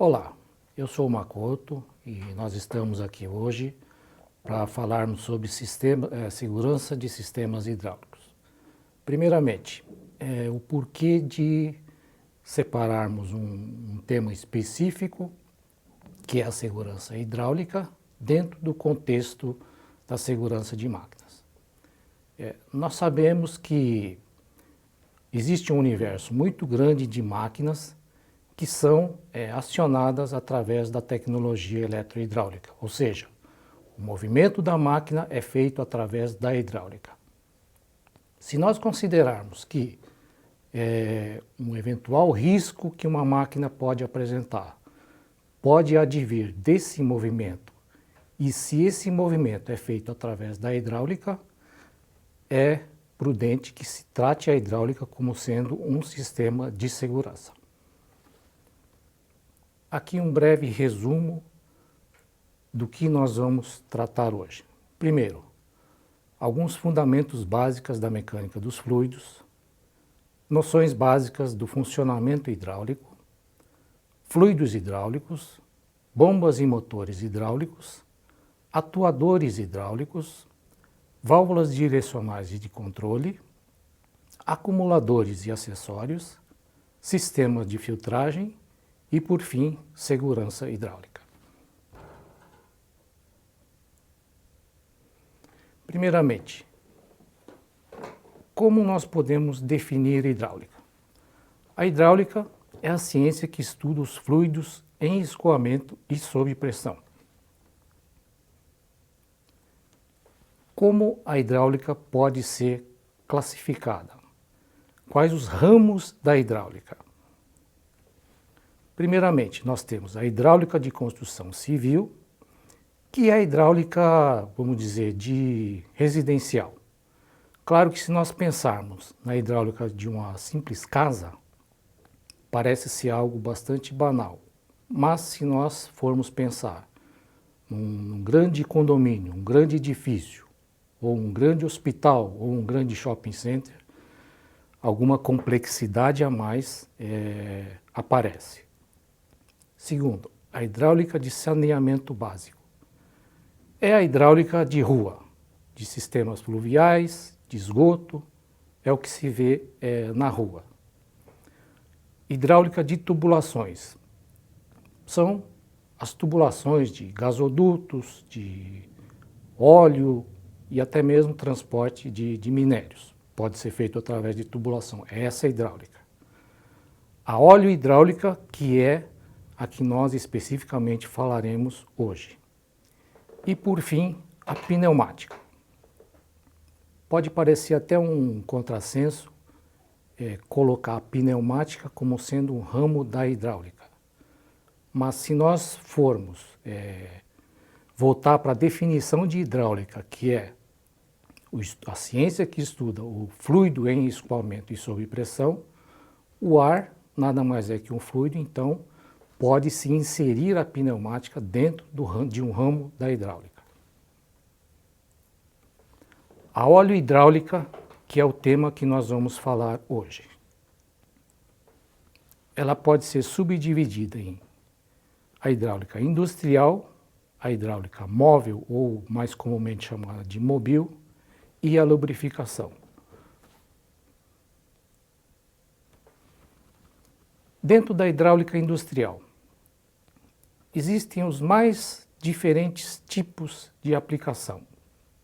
Olá, eu sou o Makoto e nós estamos aqui hoje para falarmos sobre segurança de sistemas hidráulicos. Primeiramente, o porquê de separarmos um tema específico, que é a segurança hidráulica, dentro do contexto da segurança de máquinas. Nós sabemos que existe um universo muito grande de máquinas que são acionadas através da tecnologia eletrohidráulica, ou seja, o movimento da máquina é feito através da hidráulica. Se nós considerarmos que um eventual risco que uma máquina pode apresentar pode advir desse movimento, e se esse movimento é feito através da hidráulica, é prudente que se trate a hidráulica como sendo um sistema de segurança. Aqui um breve resumo do que nós vamos tratar hoje. Primeiro, alguns fundamentos básicos da mecânica dos fluidos, noções básicas do funcionamento hidráulico, fluidos hidráulicos, bombas e motores hidráulicos, atuadores hidráulicos, válvulas direcionais e de controle, acumuladores e acessórios, sistemas de filtragem e, por fim, segurança hidráulica. Primeiramente, como nós podemos definir hidráulica? A hidráulica é a ciência que estuda os fluidos em escoamento e sob pressão. Como a hidráulica pode ser classificada? Quais os ramos da hidráulica? Primeiramente, nós temos a hidráulica de construção civil, que é a hidráulica, vamos dizer, de residencial. Claro que se nós pensarmos na hidráulica de uma simples casa, parece ser algo bastante banal. Mas se nós formos pensar num grande condomínio, um grande edifício, ou um grande hospital, ou um grande shopping center, alguma complexidade a mais aparece. Segundo, a hidráulica de saneamento básico. É a hidráulica de rua, de sistemas fluviais, de esgoto, é o que se vê na rua. Hidráulica de tubulações. São as tubulações de gasodutos, de óleo e até mesmo transporte de minérios. Pode ser feito através de tubulação. Essa é a hidráulica. A óleo hidráulica, que é a que nós especificamente falaremos hoje. E, por fim, a pneumática. Pode parecer até um contrassenso colocar a pneumática como sendo um ramo da hidráulica. Mas se nós formos voltar para a definição de hidráulica, que é a ciência que estuda o fluido em escoamento e sob pressão, o ar nada mais é que um fluido, então pode-se inserir a pneumática dentro de um ramo da hidráulica. A óleo hidráulica, que é o tema que nós vamos falar hoje. Ela pode ser subdividida em a hidráulica industrial, a hidráulica móvel, ou mais comumente chamada de mobil, e a lubrificação. Dentro da hidráulica industrial, existem os mais diferentes tipos de aplicação,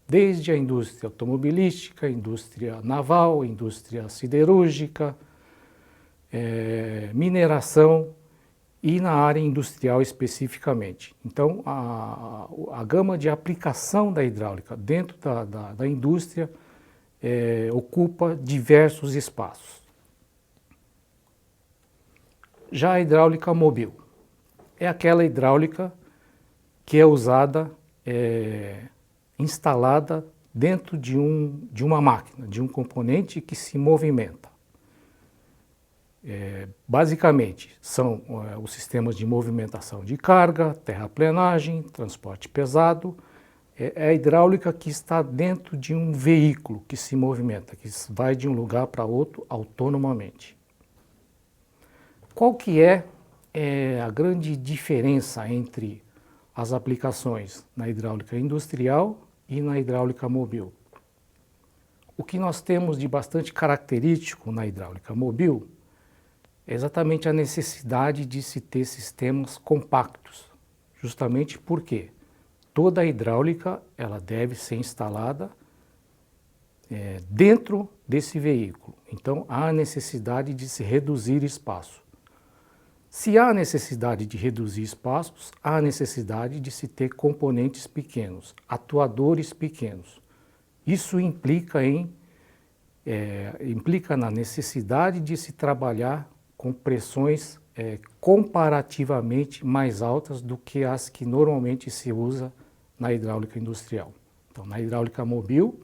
desde a indústria automobilística, indústria naval, indústria siderúrgica, mineração e na área industrial especificamente. Então, a gama de aplicação da hidráulica dentro da indústria ocupa diversos espaços. Já a hidráulica mobil é aquela hidráulica que é usada, instalada dentro de uma máquina, de um componente que se movimenta. Basicamente, são os sistemas de movimentação de carga, terraplenagem, transporte pesado. É a hidráulica que está dentro de um veículo que se movimenta, que vai de um lugar para outro autonomamente. Qual que é é a grande diferença entre as aplicações na hidráulica industrial e na hidráulica móvel. O que nós temos de bastante característico na hidráulica móvel é exatamente a necessidade de se ter sistemas compactos, justamente porque toda a hidráulica ela deve ser instalada dentro desse veículo. Então, há necessidade de se reduzir espaço. Se há necessidade de reduzir espaços, há necessidade de se ter componentes pequenos, atuadores pequenos. Isso implica na necessidade de se trabalhar com pressões comparativamente mais altas do que as que normalmente se usa na hidráulica industrial. Então, na hidráulica móvel,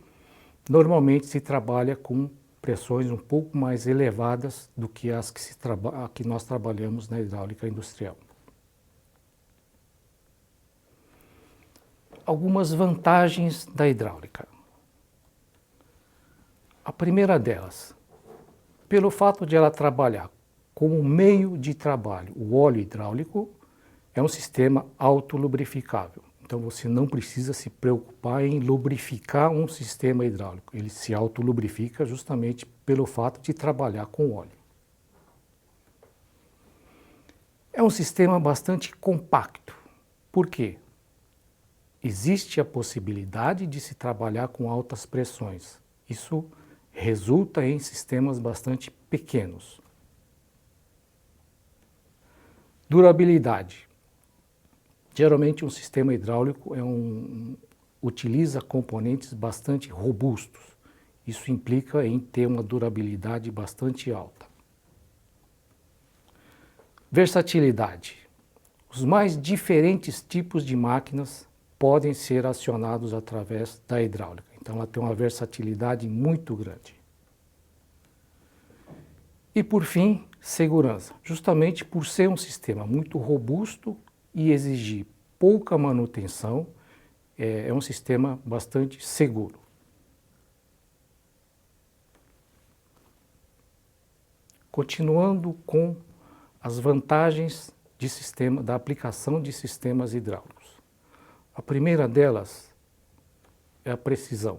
normalmente se trabalha com pressões um pouco mais elevadas do que as que nós trabalhamos na hidráulica industrial. Algumas vantagens da hidráulica. A primeira delas, pelo fato de ela trabalhar como meio de trabalho, o óleo hidráulico é um sistema autolubrificável. Então você não precisa se preocupar em lubrificar um sistema hidráulico. Ele se autolubrifica justamente pelo fato de trabalhar com óleo. É um sistema bastante compacto. Por quê? Existe a possibilidade de se trabalhar com altas pressões. Isso resulta em sistemas bastante pequenos. Durabilidade. Geralmente um sistema hidráulico utiliza componentes bastante robustos. Isso implica em ter uma durabilidade bastante alta. Versatilidade. Os mais diferentes tipos de máquinas podem ser acionados através da hidráulica. Então ela tem uma versatilidade muito grande. E por fim, segurança. Justamente por ser um sistema muito robusto e exigir pouca manutenção, é um sistema bastante seguro. Continuando com as vantagens da aplicação de sistemas hidráulicos. A primeira delas é a precisão.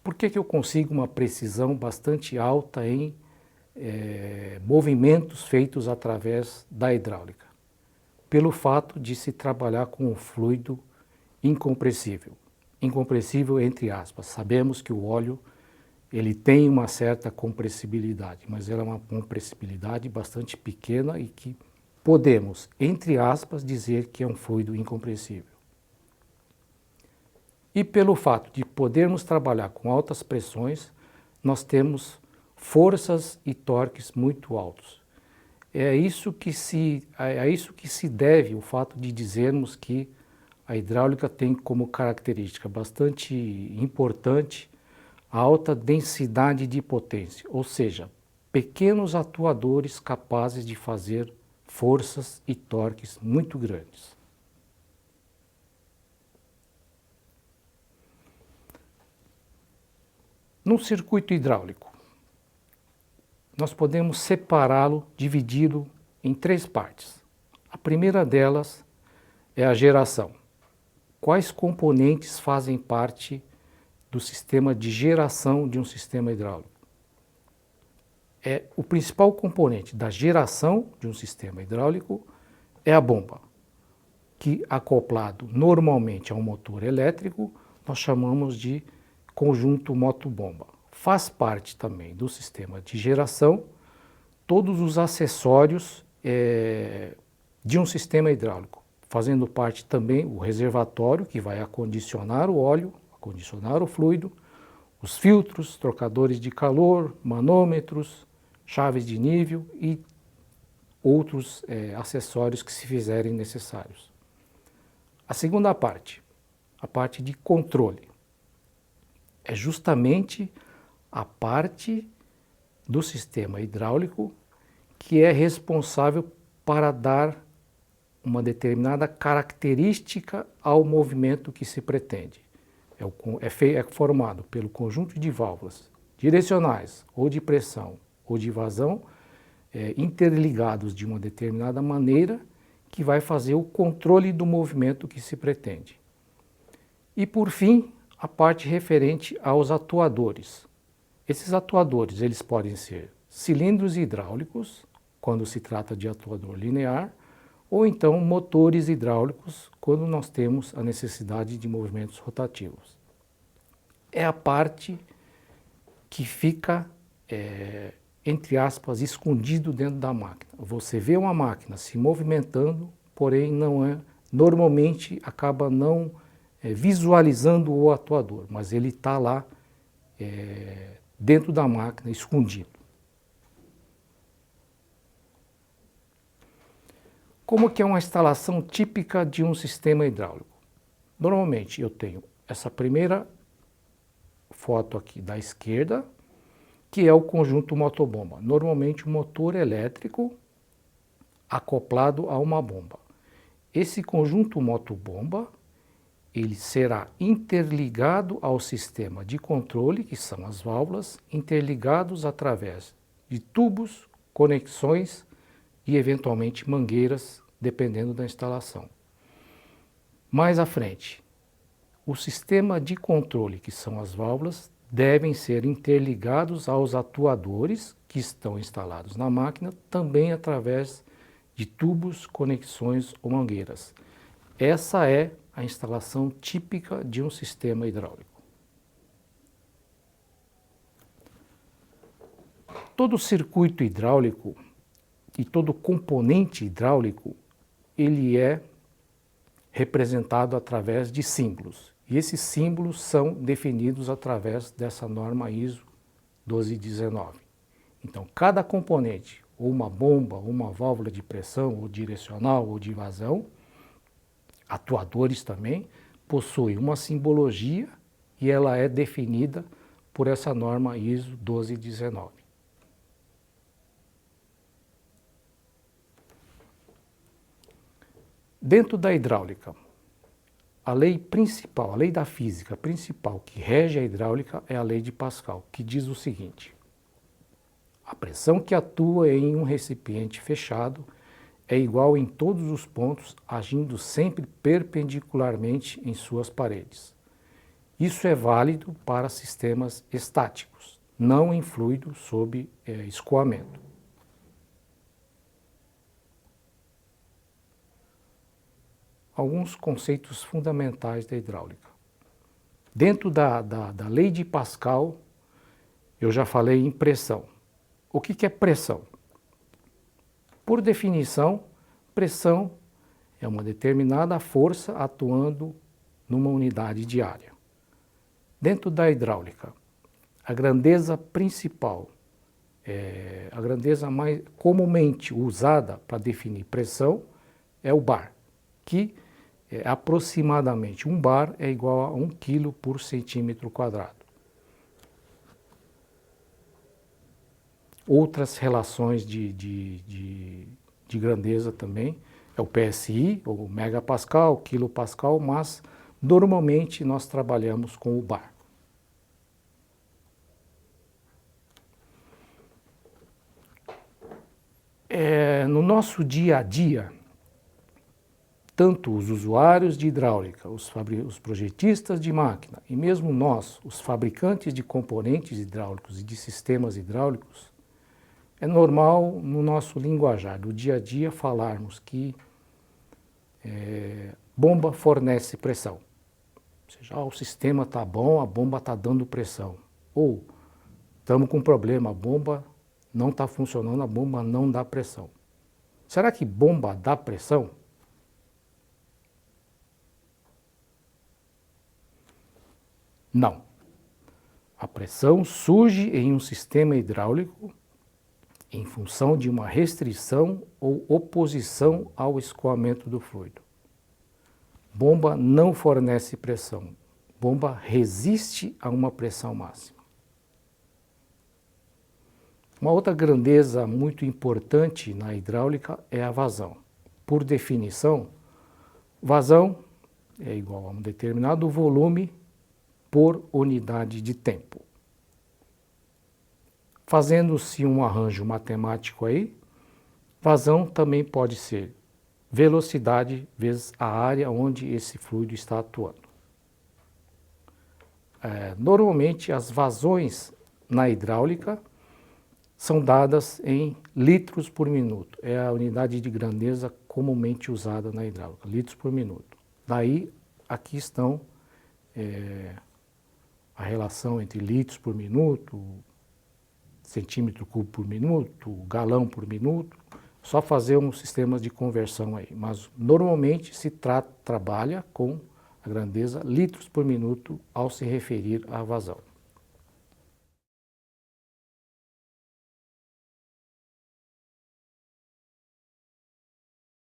Por que eu consigo uma precisão bastante alta em movimentos feitos através da hidráulica? Pelo fato de se trabalhar com um fluido incompressível. Incompressível entre aspas. Sabemos que o óleo ele tem uma certa compressibilidade, mas ela é uma compressibilidade bastante pequena e que podemos, entre aspas, dizer que é um fluido incompressível. E pelo fato de podermos trabalhar com altas pressões, nós temos forças e torques muito altos. É isso que se deve o fato de dizermos que a hidráulica tem como característica bastante importante a alta densidade de potência, ou seja, pequenos atuadores capazes de fazer forças e torques muito grandes. No circuito hidráulico, nós podemos separá-lo, dividi-lo em três partes. A primeira delas é a geração. Quais componentes fazem parte do sistema de geração de um sistema hidráulico? O principal componente da geração de um sistema hidráulico é a bomba, que acoplado normalmente a um motor elétrico, nós chamamos de conjunto moto-bomba. Faz parte também do sistema de geração todos os acessórios de um sistema hidráulico, fazendo parte também o reservatório, que vai acondicionar o óleo, acondicionar o fluido, os filtros, trocadores de calor, manômetros, chaves de nível e outros acessórios que se fizerem necessários. A segunda parte, a parte de controle, é justamente a parte do sistema hidráulico que é responsável para dar uma característica ao movimento que se pretende. É formado pelo conjunto de válvulas direcionais, ou de pressão, ou de vazão, interligados de uma determinada maneira que vai fazer o controle do movimento que se pretende. E por fim, a parte referente aos atuadores. Esses atuadores, eles podem ser cilindros hidráulicos, quando se trata de atuador linear, ou então motores hidráulicos, quando nós temos a necessidade de movimentos rotativos. É a parte que fica, entre aspas, escondido dentro da máquina. Você vê uma máquina se movimentando, porém normalmente acaba não visualizando o atuador, mas ele está lá dentro da máquina, escondido. Como que é uma instalação típica de um sistema hidráulico? Normalmente eu tenho essa primeira foto aqui da esquerda, que é o conjunto motobomba. Normalmente um motor elétrico acoplado a uma bomba. Esse conjunto motobomba, ele será interligado ao sistema de controle, que são as válvulas, interligados através de tubos, conexões e eventualmente mangueiras, dependendo da instalação. Mais à frente, o sistema de controle, que são as válvulas, devem ser interligados aos atuadores que estão instalados na máquina, também através de tubos, conexões ou mangueiras. Essa é a instalação típica de um sistema hidráulico. Todo circuito hidráulico e todo componente hidráulico, ele é representado através de símbolos. E esses símbolos são definidos através dessa norma ISO 1219. Então, cada componente, ou uma bomba, ou uma válvula de pressão, ou direcional, ou de vazão, atuadores também, possui uma simbologia e ela é definida por essa norma ISO 1219. Dentro da hidráulica, a lei principal, a lei da física principal que rege a hidráulica é a lei de Pascal, que diz o seguinte: a pressão que atua em um recipiente fechado é igual em todos os pontos, agindo sempre perpendicularmente em suas paredes. Isso é válido para sistemas estáticos, não em fluido sob escoamento. Alguns conceitos fundamentais da hidráulica. Dentro da lei de Pascal, eu já falei em pressão. O que é pressão? Por definição, pressão é uma determinada força atuando numa unidade de área. Dentro da hidráulica, a grandeza principal, a grandeza mais comumente usada para definir pressão é o bar, que aproximadamente um bar é igual a 1 kg por centímetro quadrado. Outras relações de grandeza também é o PSI, ou megapascal, quilopascal, mas normalmente nós trabalhamos com o bar. No nosso dia a dia, tanto os usuários de hidráulica, os projetistas de máquina e mesmo nós, os fabricantes de componentes hidráulicos e de sistemas hidráulicos, é normal no nosso linguajar do dia a dia falarmos que bomba fornece pressão. Ou seja, o sistema está bom, a bomba está dando pressão. Ou estamos com um problema, a bomba não está funcionando, a bomba não dá pressão. Será que bomba dá pressão? Não. A pressão surge em um sistema hidráulico em função de uma restrição ou oposição ao escoamento do fluido. Bomba não fornece pressão. Bomba resiste a uma pressão máxima. Uma outra grandeza muito importante na hidráulica é a vazão. Por definição, vazão é igual a um determinado volume por unidade de tempo. Fazendo-se um arranjo matemático aí, Vazão também pode ser velocidade vezes a área onde esse fluido está atuando. Normalmente as vazões na hidráulica são dadas em litros por minuto. É a unidade de grandeza comumente usada na hidráulica, litros por minuto. Daí, aqui estão a relação entre litros por minuto, centímetro cubo por minuto, galão por minuto. Só fazer um sistema de conversão aí. Mas normalmente se trabalha com a grandeza litros por minuto ao se referir à vazão.